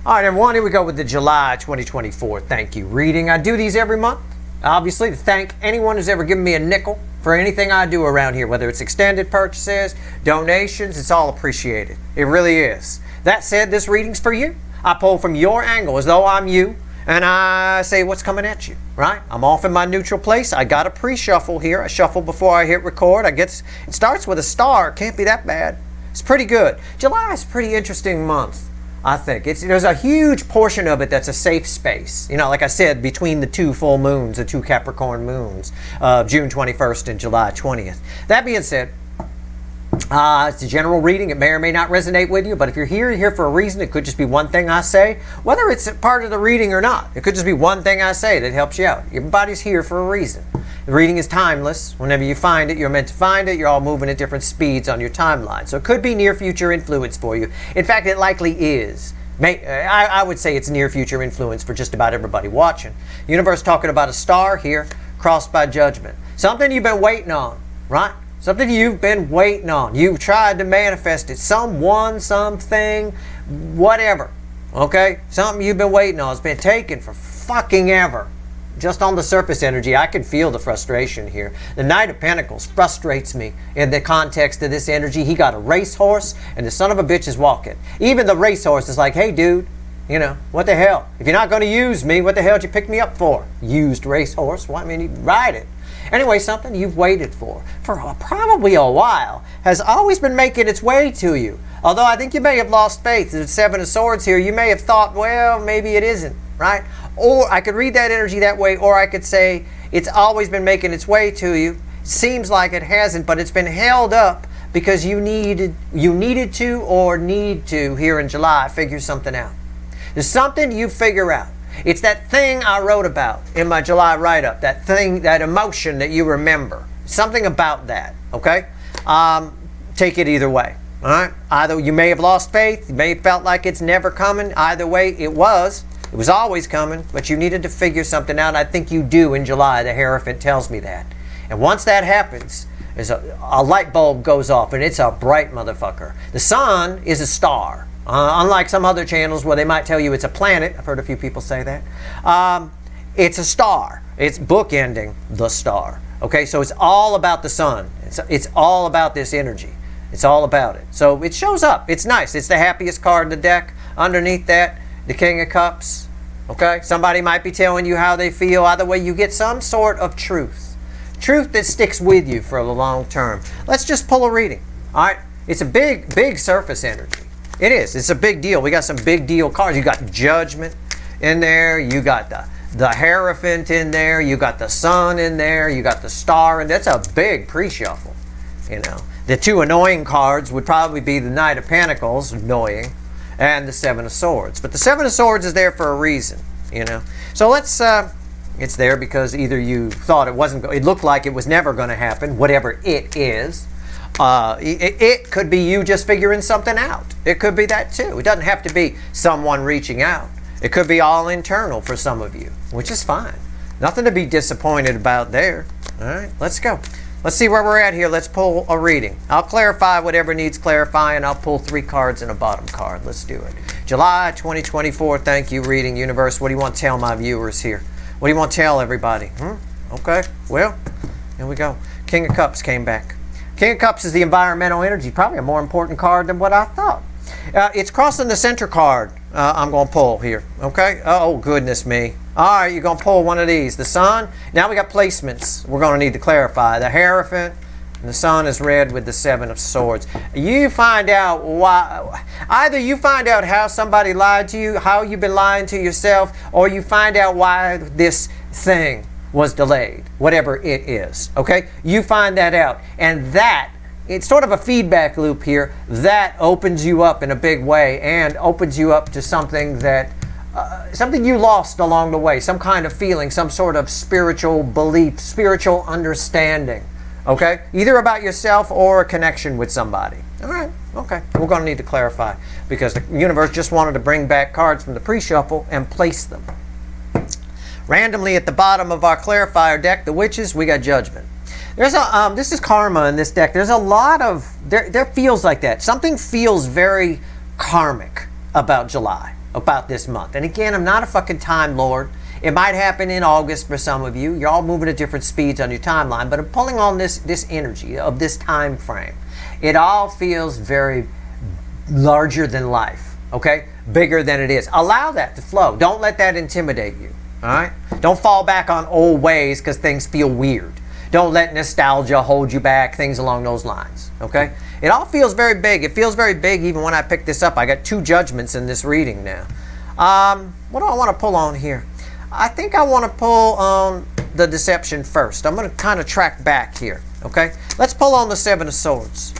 All right, everyone, here we go with the July 2024 thank you reading. I do these every month, obviously, to thank anyone who's ever given me a nickel for anything I do around here, whether it's extended purchases, donations, it's all appreciated. It really is. That said, this reading's for you. I pull from your angle as though I'm you, and I say what's coming at you, right? I'm off in my neutral place. I got a pre-shuffle here. I shuffle before I hit record. It starts with a star. It can't be that bad. It's pretty good. July is a pretty interesting month, I think. There's a huge portion of it that's a safe space. You know, like I said, between the two full moons, the two Capricorn moons, June 21st and July 20th. That being said, it's a general reading. It may or may not resonate with you, but if you're here for a reason. It could just be one thing I say, whether it's a part of the reading or not. It could just be one thing I say that helps you out. Everybody's here for a reason. The reading is timeless. Whenever you find it, you're meant to find it. You're all moving at different speeds on your timeline. So it could be near future influence for you. In fact, it likely is. I would say it's near future influence for just about everybody watching. Universe talking about a star here, crossed by judgment. Something you've been waiting on, right? Something you've been waiting on. You've tried to manifest it. Someone, something, whatever. Okay? Something you've been waiting on. It's been taken for fucking ever. Just on the surface energy, I can feel the frustration here. The Knight of Pentacles frustrates me in the context of this energy. He got a racehorse, and the son of a bitch is walking. Even the racehorse is like, hey, dude, you know, what the hell? If you're not going to use me, what the hell did you pick me up for? Used racehorse. Well, I mean, you ride it. Anyway, something you've waited for probably a while has always been making its way to you. Although I think you may have lost faith. The Seven of Swords here, you may have thought, well, maybe it isn't, right? Or I could read that energy that way, or I could say it's always been making its way to you. Seems like it hasn't, but it's been held up because you needed to or need to here in July figure something out. There's something you figure out. It's that thing I wrote about in my July write-up, that thing, that emotion that you remember. Something about that, okay? Take it either way, all right? Either you may have lost faith, you may have felt like it's never coming. Either way, it was. It was always coming, but you needed to figure something out. I think you do in July. The Hierophant tells me that. And once that happens, a light bulb goes off, and it's a bright motherfucker. The sun is a star. Unlike some other channels where they might tell you it's a planet. I've heard a few people say that. It's a star. It's bookending the star. Okay, so it's all about the sun. It's all about this energy. It's all about it. So it shows up. It's nice. It's the happiest card in the deck. Underneath that, the King of Cups. Okay, somebody might be telling you how they feel. Either way, you get some sort of truth. Truth that sticks with you for the long term. Let's just pull a reading. All right, it's a big surface energy. It is. It's a big deal. We got some big deal cards. You got Judgment in there. You got the Hierophant in there. You got the Sun in there. You got the Star, and that's a big pre-shuffle. You know, the two annoying cards would probably be the Knight of Pentacles, annoying, and the Seven of Swords. But the Seven of Swords is there for a reason. You know, so let's. It's there because either you thought it wasn't. It looked like it was never going to happen. Whatever it is. It could be you just figuring something out. It could be that too. It doesn't have to be someone reaching out. It could be all internal for some of you, which is fine. Nothing to be disappointed about there. All right, let's go. Let's see where we're at here. Let's pull a reading. I'll clarify whatever needs clarifying. I'll pull 3 cards and a bottom card. Let's do it. July 2024, thank you, reading universe. What do you want to tell my viewers here? What do you want to tell everybody? Okay, well, here we go. King of Cups came back. King of Cups is the environmental energy, probably a more important card than what I thought. It's crossing the center card I'm going to pull here, okay? Oh, goodness me. All right, you're going to pull one of these. The Sun, now we got placements we're going to need to clarify. The Hierophant, and the Sun is red with the Seven of Swords. You find out why, either you find out how somebody lied to you, how you've been lying to yourself, or you find out why this thing was delayed, whatever it is, okay? You find that out, and that, it's sort of a feedback loop here, that opens you up in a big way and opens you up to something that, something you lost along the way, some kind of feeling, some sort of spiritual belief, spiritual understanding, okay? Either about yourself or a connection with somebody. All right, okay, we're going to need to clarify because the universe just wanted to bring back cards from the pre-shuffle and place them. Randomly at the bottom of our clarifier deck, the Witches, we got Judgment. There's a this is karma in this deck. There's a lot of there feels like that. Something feels very karmic about July. about this month. And again, I'm not a fucking time lord. It might happen in August for some of you. You're all moving at different speeds on your timeline, but I'm pulling on this energy of this time frame. It all feels very larger than life, okay? Bigger than it is. Allow that to flow. Don't let that intimidate you, all right? Don't fall back on old ways because things feel weird. Don't let nostalgia hold you back, things along those lines, okay? It all feels very big. It feels very big even when I pick this up. I got 2 judgments in this reading now. What do I want to pull on here? I think I want to pull on the deception first. I'm going to kind of track back here, okay? Let's pull on the 7 of Swords,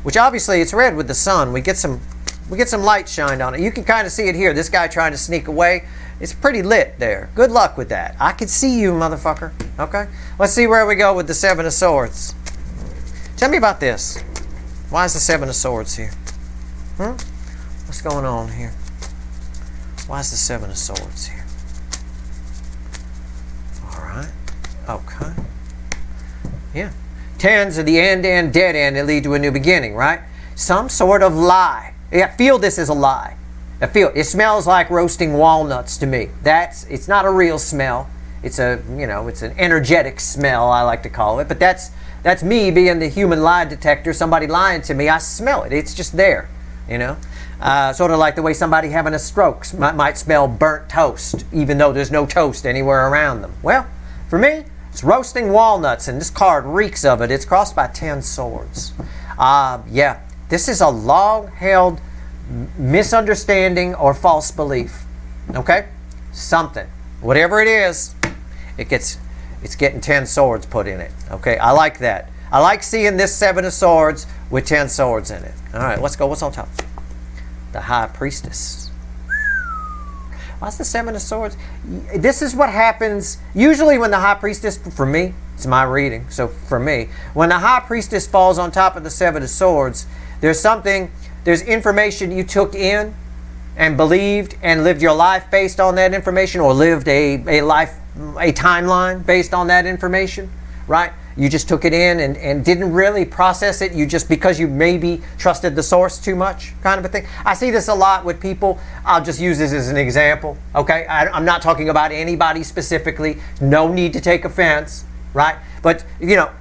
which obviously it's red with the sun. We get some light shined on it. You can kind of see it here. This guy trying to sneak away. It's pretty lit there. Good luck with that. I can see you, motherfucker. Okay? Let's see where we go with the 7 of Swords. Tell me about this. Why is the 7 of Swords here? What's going on here? Why is the 7 of Swords here? All right. Okay. Yeah. 10s are the end, dead end. They lead to a new beginning, right? Some sort of lie. Yeah, I feel this is a lie. It smells like roasting walnuts to me. It's not a real smell. It's it's an energetic smell, I like to call it. But that's me being the human lie detector. Somebody lying to me, I smell it. It's just there, Sort of like the way somebody having a stroke might smell burnt toast, even though there's no toast anywhere around them. Well, for me, it's roasting walnuts, and this card reeks of it. It's crossed by 10 swords. Yeah, this is a long-held misunderstanding or false belief. Okay? Something. Whatever it is, it's getting 10 swords put in it. Okay? I like that. I like seeing this 7 of Swords with 10 swords in it. All right, let's go. What's on top? The High Priestess. What's the 7 of Swords? This is what happens usually when the High Priestess, for me, it's my reading, so for me, when the High Priestess falls on top of the 7 of Swords, there's information you took in and believed and lived your life based on that information, or lived a timeline based on that information, right? You just took it in and didn't really process it. You just, because you maybe trusted the source too much, kind of a thing. I see this a lot with people. I'll just use this as an example, okay? I'm not talking about anybody specifically. No need to take offense, right? But,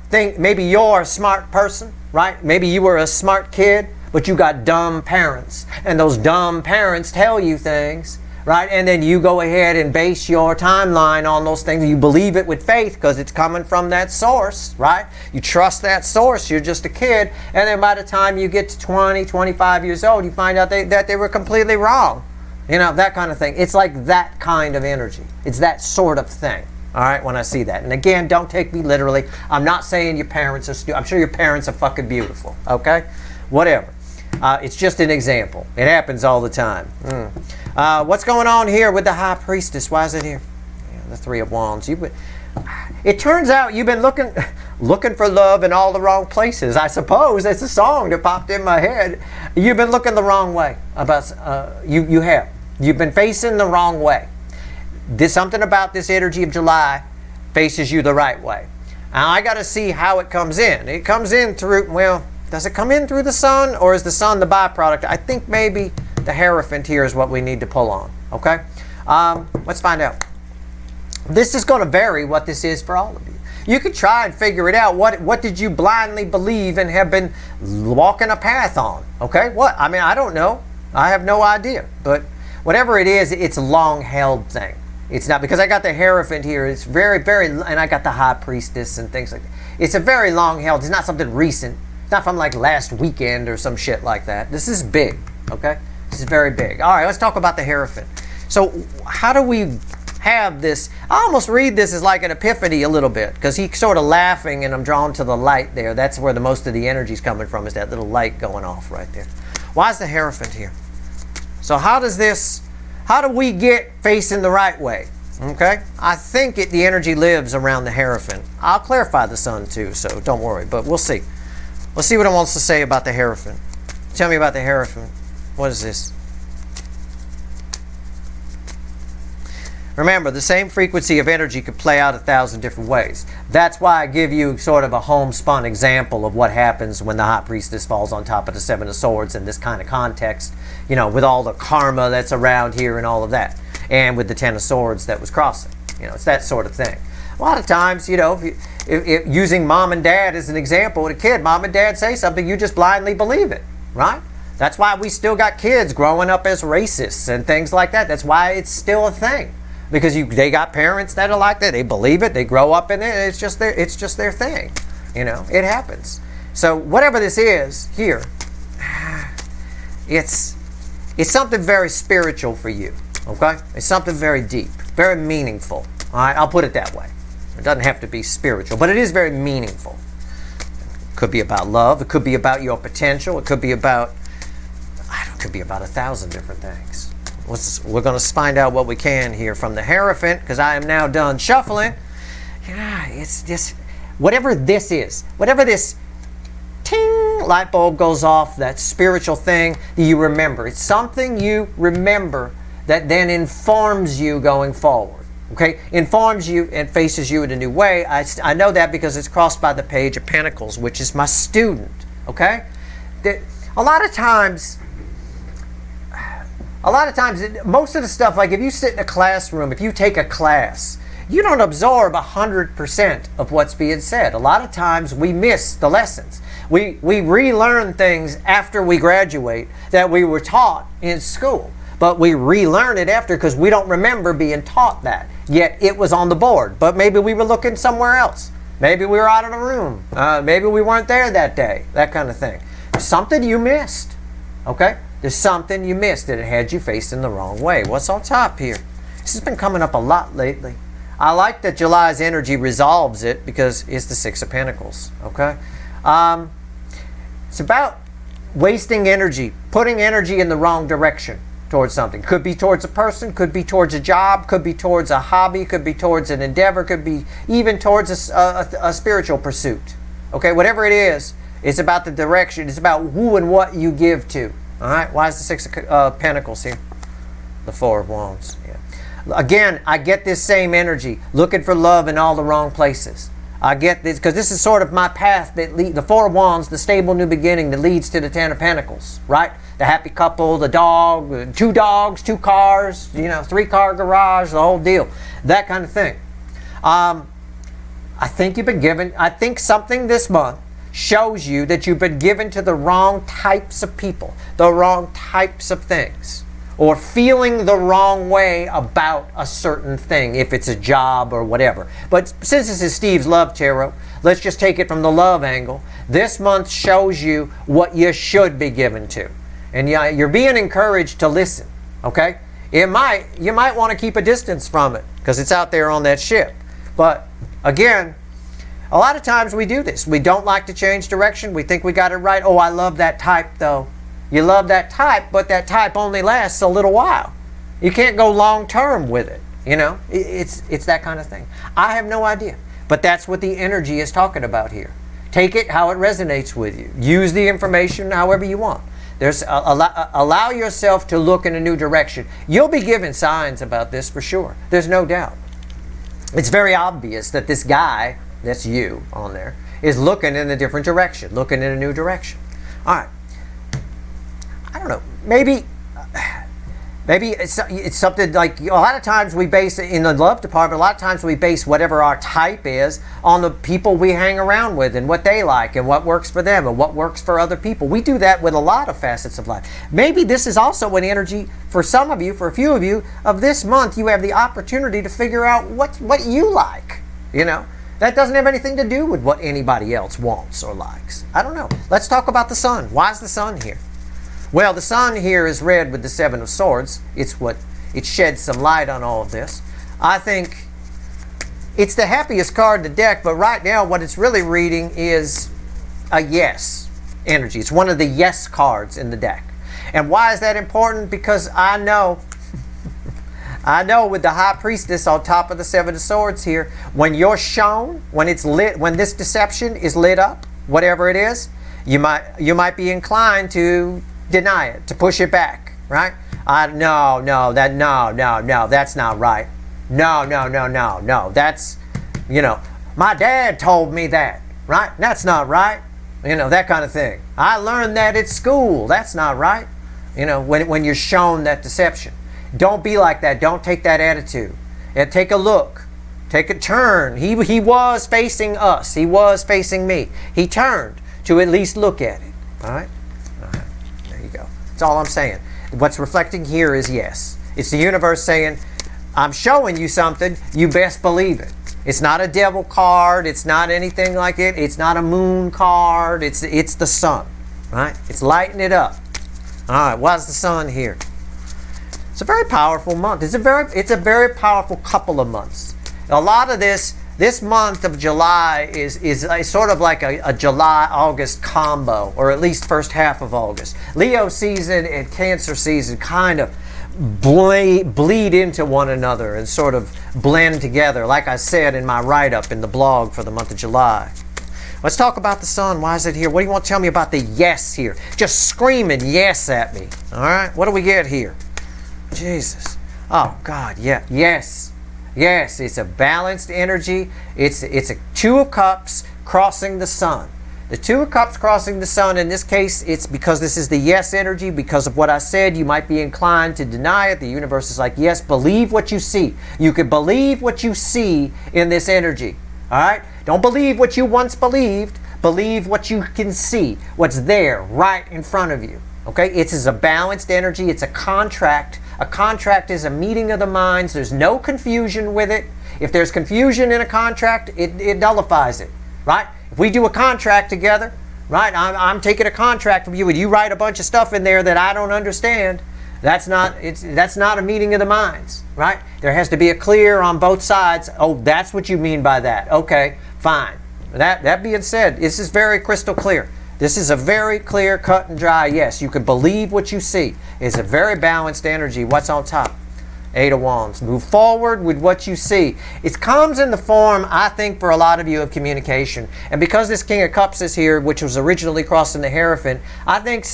think maybe you're a smart person, right? Maybe you were a smart kid, but you got dumb parents. And those dumb parents tell you things, right? And then you go ahead and base your timeline on those things. You believe it with faith because it's coming from that source, right? You trust that source. You're just a kid. And then by the time you get to 20, 25 years old, you find out that they were completely wrong. That kind of thing. It's like that kind of energy. It's that sort of thing. All right, when I see that. And again, don't take me literally. I'm not saying your parents are stupid. I'm sure your parents are fucking beautiful, okay? Whatever. It's just an example. It happens all the time. What's going on here with the High Priestess? Why is it here? Yeah, the 3 of Wands. It turns out you've been looking for love in all the wrong places. I suppose that's a song that popped in my head. You've been looking the wrong way. You have. You've been facing the wrong way. Something about this energy of July faces you the right way. Now I got to see how it comes in. It comes in through, does it come in through the sun, or is the sun the byproduct? I think maybe the Hierophant here is what we need to pull on. Okay? Let's find out. This is going to vary what this is for all of you. You could try and figure it out. What did you blindly believe and have been walking a path on? Okay? What? I don't know. I have no idea. But whatever it is, it's a long-held thing. It's not, because I got the Hierophant here. It's very, very, and I got the High Priestess and things like that. It's a very long-held. It's not something recent. It's not from like last weekend or some shit like that. This is big. Okay? This is very big. All right, let's talk about the Hierophant. So how do we have this? I almost read this as like an epiphany a little bit, because he's sort of laughing and I'm drawn to the light there. That's where the most of the energy is coming from, is that little light going off right there. Why is the Hierophant here? So how do we get facing the right way? Okay? I think the energy lives around the Hierophant. I'll clarify the sun too, so don't worry, but we'll see. Let's see what it wants to say about the Hierophant. Tell me about the Hierophant. What is this? Remember, the same frequency of energy could play out 1,000 different ways. That's why I give you sort of a homespun example of what happens when the High Priestess falls on top of the 7 of Swords in this kind of context. with all the karma that's around here and all of that. And with the Ten of Swords that was crossing. It's that sort of thing. A lot of times, if using mom and dad as an example, with a kid, mom and dad say something, you just blindly believe it, right? That's why we still got kids growing up as racists and things like that. That's why it's still a thing. Because they got parents that are like that. They believe it. They grow up in it. It's just their thing. It happens. So whatever this is here, it's something very spiritual for you. Okay? It's something very deep, very meaningful. All right? I'll put it that way. It doesn't have to be spiritual, but it is very meaningful. It could be about love. It could be about your potential. It could be about, it could be about 1,000 different things. We're going to find out what we can here from the Hierophant, because I am now done shuffling. It's just, whatever this is, whatever this ting light bulb goes off, that spiritual thing that you remember. It's something you remember that then informs you going forward. Okay, informs you and faces you in a new way. I know that because it's crossed by the Page of Pentacles, which is my student. Okay, a lot of times, most of the stuff, like if you sit in a classroom, if you take a class, you don't absorb 100% of what's being said. A lot of times we miss the lessons. We relearn things after we graduate that we were taught in school. But we relearn it after because we don't remember being taught that. Yet it was on the board. But maybe we were looking somewhere else. Maybe we were out of the room. Maybe we weren't there that day. That kind of thing. Something you missed. Okay? There's something you missed that it had you facing the wrong way. What's on top here? This has been coming up a lot lately. I like that July's energy resolves it because it's the Six of Pentacles. Okay? It's about wasting energy. Putting energy in the wrong direction towards something. Could be towards a person, could be towards a job, could be towards a hobby, could be towards an endeavor, could be even towards a spiritual pursuit. Okay, whatever it is, it's about the direction. It's about who and what you give to. All right, why is the Six of Pentacles here? The Four of Wands. Yeah. Again, I get this same energy, looking for love in all the wrong places. I get this because this is sort of my path that the Four of Wands, the stable new beginning that leads to the Ten of Pentacles, right? The happy couple, the dog, 2 dogs, 2 cars, 3-car garage, the whole deal. That kind of thing. I think you've been given, I think something this month shows you that you've been given to the wrong types of people, the wrong types of things, or feeling the wrong way about a certain thing, if it's a job or whatever. But since this is Steve's Love Tarot, let's just take it from the love angle. This month shows you what you should be given to. And you're being encouraged to listen, okay? You might want to keep a distance from it because it's out there on that ship. But again, a lot of times we do this. We don't like to change direction. We think we got it right. Oh, I love that type though. You love that type, but that type only lasts a little while. You can't go long term with it. It's that kind of thing. I have no idea. But that's what the energy is talking about here. Take it how it resonates with you. Use the information however you want. Allow yourself to look in a new direction. You'll be given signs about this for sure. There's no doubt. It's very obvious that this guy, that's you on there, is looking in a different direction, looking in a new direction. All right. I don't know. Maybe it's something like, a lot of times we base it in the love department, a lot of times we base whatever our type is on the people we hang around with and what they like and what works for them and what works for other people. We do that with a lot of facets of life. Maybe this is also an energy for some of you, for a few of you, of this month you have the opportunity to figure out what you like. That doesn't have anything to do with what anybody else wants or likes. I don't know. Let's talk about the sun. Why is the sun here? Well, the sun here is red with the Seven of Swords. It sheds some light on all of this. I think it's the happiest card in the deck, but right now what it's really reading is a yes energy. It's one of the yes cards in the deck. And why is that important? Because I know with the High Priestess on top of the Seven of Swords here, when you're shown, when it's lit, when this deception is lit up, whatever it is, you might be inclined to deny it, to push it back, right? No, that's not right. No, that's, my dad told me that, right? That's not right. That kind of thing. I learned that at school. That's not right. you know, when you're shown that deception. Don't be like that. Don't take that attitude. And take a look. Take a turn. He was facing us. He was facing me. He turned to at least look at it. All right? All right. There you go. That's all I'm saying. What's reflecting here is yes. It's the universe saying, I'm showing you something. You best believe it. It's not a devil card. It's not anything like it. It's not a moon card. It's the sun. Right? It's lighting it up. All right. Why's the sun here? It's a very powerful month. It's a very powerful couple of months. A lot of this month of July is sort of like a July-August combo, or at least first half of August. Leo season and Cancer season kind of bleed into one another and sort of blend together, like I said in my write-up in the blog for the month of July. Let's talk about the sun. Why is it here? What do you want to tell me about the yes here? Just screaming yes at me. All right? What do we get here? Jesus. Oh, God. Yeah. Yes. Yes. It's a balanced energy. It's a Two of Cups crossing the sun. The Two of Cups crossing the sun, in this case, it's because this is the yes energy. Because of what I said, you might be inclined to deny it. The universe is like, yes, believe what you see. You can believe what you see in this energy. All right? Don't believe what you once believed. Believe what you can see, what's there right in front of you. Okay? It's a balanced energy. It's a contract. A contract is a meeting of the minds. There's no confusion with it. If there's confusion in a contract, it nullifies it. Right? If we do a contract together, right? I'm taking a contract from you and you write a bunch of stuff in there that I don't understand. That's not a meeting of the minds, right? There has to be a clear on both sides. Oh, that's what you mean by that. Okay, fine. That being said, this is very crystal clear. This is a very clear, cut and dry yes. You can believe what you see. It's a very balanced energy. What's on top? Eight of Wands. Move forward with what you see. It comes in the form, I think, for a lot of you, of communication. And because this King of Cups is here, which was originally crossing the Hierophant, I think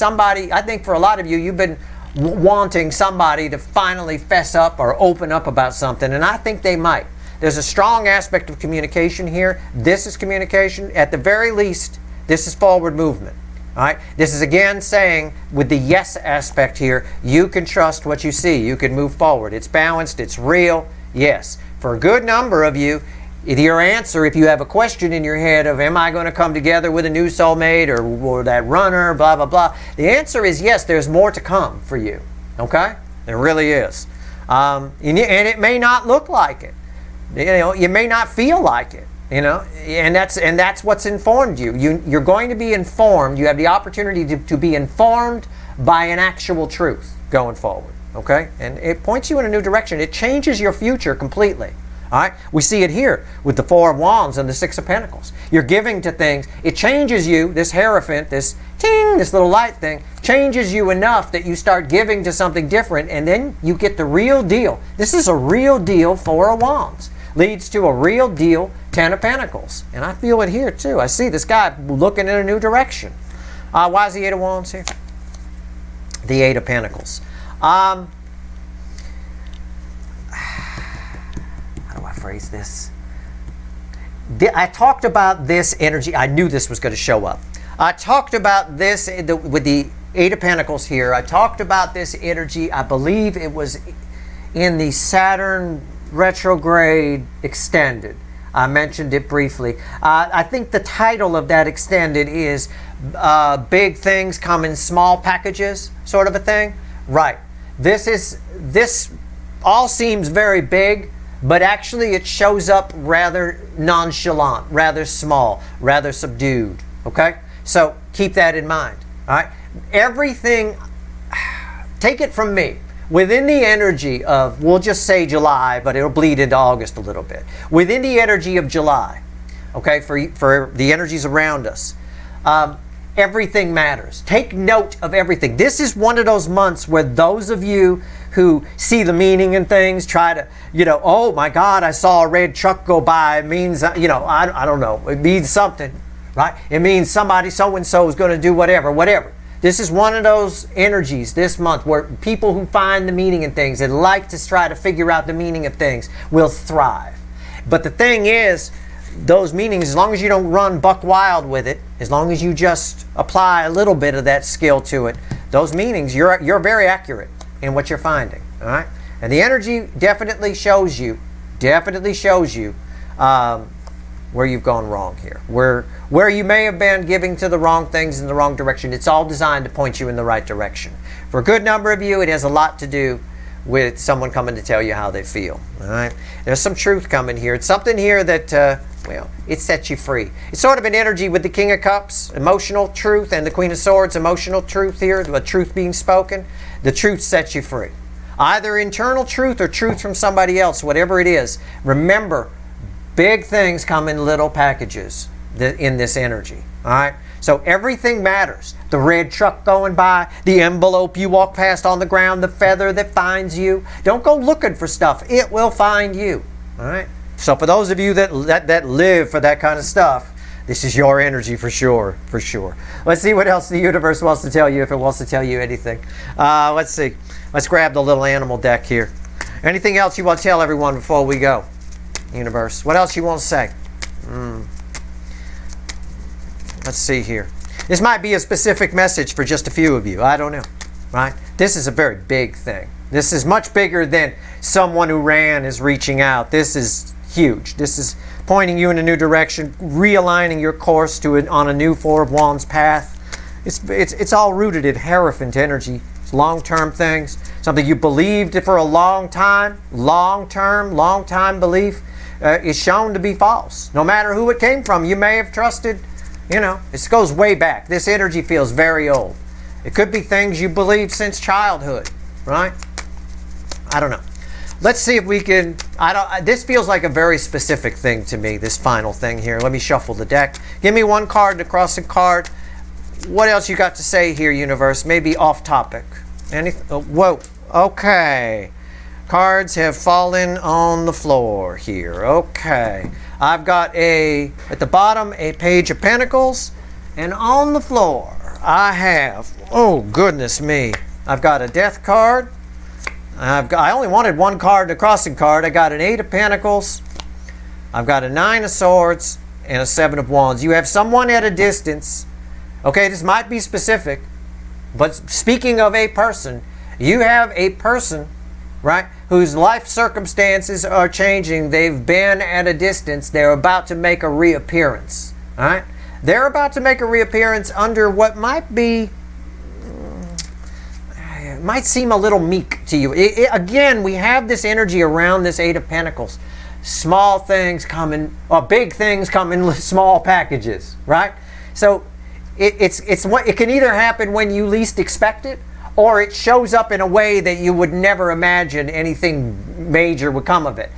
for a lot of you, you've been wanting somebody to finally fess up or open up about something, and I think they might. There's a strong aspect of communication here. This is communication. At the very least, this is forward movement. All right? This is again saying, with the yes aspect here, you can trust what you see. You can move forward. It's balanced. It's real. Yes. For a good number of you, your answer, if you have a question in your head of, am I going to come together with a new soulmate or that runner, blah, blah, blah, the answer is yes, there's more to come for you. Okay? There really is. And it may not look like it. You know, you may not feel like it. You know, and that's what's informed you. You're going to be informed. You have the opportunity to be informed by an actual truth going forward. Okay? And it points you in a new direction. It changes your future completely. All right? We see it here with the Four of Wands and the Six of Pentacles. You're giving to things. It changes you, this Hierophant, this ting, this little light thing, changes you enough that you start giving to something different, and then you get the real deal. This is a real deal Four of Wands. Leads to a real deal Ten of Pentacles. And I feel it here too. I see this guy looking in a new direction. Why is the Eight of Wands here? The Eight of Pentacles. How do I phrase this? I talked about this energy. I knew this was going to show up. I talked about this with the Eight of Pentacles here. I talked about this energy. I believe it was in the Saturn retrograde extended. I mentioned it briefly. I think the title of that extended is Big Things Come in Small Packages, sort of a thing. Right. This all seems very big, but actually it shows up rather nonchalant, rather small, rather subdued. Okay? So keep that in mind. All right? Everything, take it from me. Within the energy of, we'll just say July, but it'll bleed into August a little bit. Within the energy of July, okay, for the energies around us, everything matters. Take note of everything. This is one of those months where those of you who see the meaning in things try to, oh my God, I saw a red truck go by. It means, I don't know. It means something, right? It means somebody so-and-so is going to do whatever. This is one of those energies this month where people who find the meaning in things and like to try to figure out the meaning of things will thrive. But the thing is, those meanings, as long as you don't run buck wild with it, as long as you just apply a little bit of that skill to it, those meanings, you're very accurate in what you're finding. All right, and the energy definitely shows you where you've gone wrong here, where you may have been giving to the wrong things in the wrong direction. It's all designed to point you in the right direction. For a good number of you, it has a lot to do with someone coming to tell you how they feel. All right, there's some truth coming here. It's something here that well, it sets you free. It's sort of an energy with the King of Cups, emotional truth, and the Queen of Swords, emotional truth here, the truth being spoken. The truth sets you free. Either internal truth or truth from somebody else, whatever it is. Remember, big things come in little packages in this energy. All right? So everything matters. The red truck going by, the envelope you walk past on the ground, the feather that finds you. Don't go looking for stuff. It will find you. All right? So for those of you that live for that kind of stuff, this is your energy for sure, for sure. Let's see what else the universe wants to tell you, if it wants to tell you anything. Let's see. Let's grab the little animal deck here. Anything else you want to tell everyone before we go? Universe. What else you want to say? Let's see here. This might be a specific message for just a few of you. I don't know. Right? This is a very big thing. This is much bigger than someone who ran is reaching out. This is huge. This is pointing you in a new direction, realigning your course on a new Four of Wands path. It's all rooted in Hierophant energy. It's long-term things. Something you believed for a long time belief is shown to be false. No matter who it came from, you may have trusted, this goes way back. This energy feels very old. It could be things you believed since childhood, right? I don't know. Let's see if we can, this feels like a very specific thing to me, this final thing here. Let me shuffle the deck. Give me one card, the crossing card. What else you got to say here, universe? Maybe off topic. Whoa. Okay. Cards have fallen on the floor here. Okay. I've got at the bottom, a Page of Pentacles. And on the floor, I have, oh goodness me, I've got a Death card. I only wanted one card, the crossing card. I got an 8 of Pentacles. I've got a 9 of Swords and a 7 of Wands. You have someone at a distance. Okay, this might be specific, but speaking of a person, you have a person, right, whose life circumstances are changing. They've been at a distance. They're about to make a reappearance. All right? They're about to make a reappearance under what might be, might seem a little meek to you. Again, we have this energy around this 8 of Pentacles. Small things come in, or big things come in small packages, right? So it can either happen when you least expect it, or it shows up in a way that you would never imagine anything major would come of it.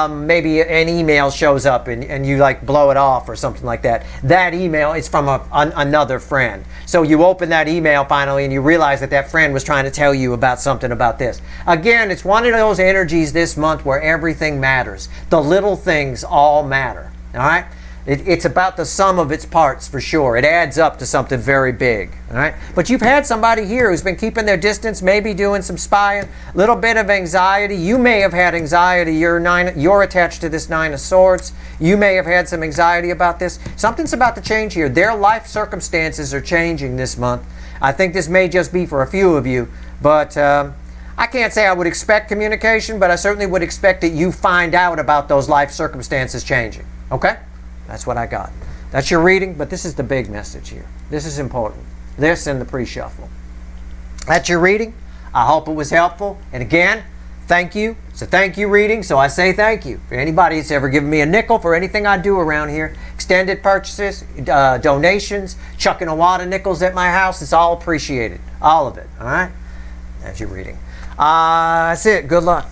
Maybe an email shows up and you like blow it off or something like that. That email is from another friend. So you open that email finally and you realize that friend was trying to tell you about something about this. Again, it's one of those energies this month where everything matters. The little things all matter. All right? It's about the sum of its parts for sure. It adds up to something very big. All right? But you've had somebody here who's been keeping their distance, maybe doing some spying, a little bit of anxiety. You may have had anxiety. You're attached to this 9 of Swords. You may have had some anxiety about this. Something's about to change here. Their life circumstances are changing this month. I think this may just be for a few of you, but I can't say I would expect communication, but I certainly would expect that you find out about those life circumstances changing. Okay? That's what I got. That's your reading, but this is the big message here. This is important. This and the pre-shuffle. That's your reading. I hope it was helpful. And again, thank you. It's a thank you reading, so I say thank you. For anybody that's ever given me a nickel for anything I do around here, extended purchases, donations, chucking a wad of nickels at my house, it's all appreciated. All of it. All right? That's your reading. That's it. Good luck.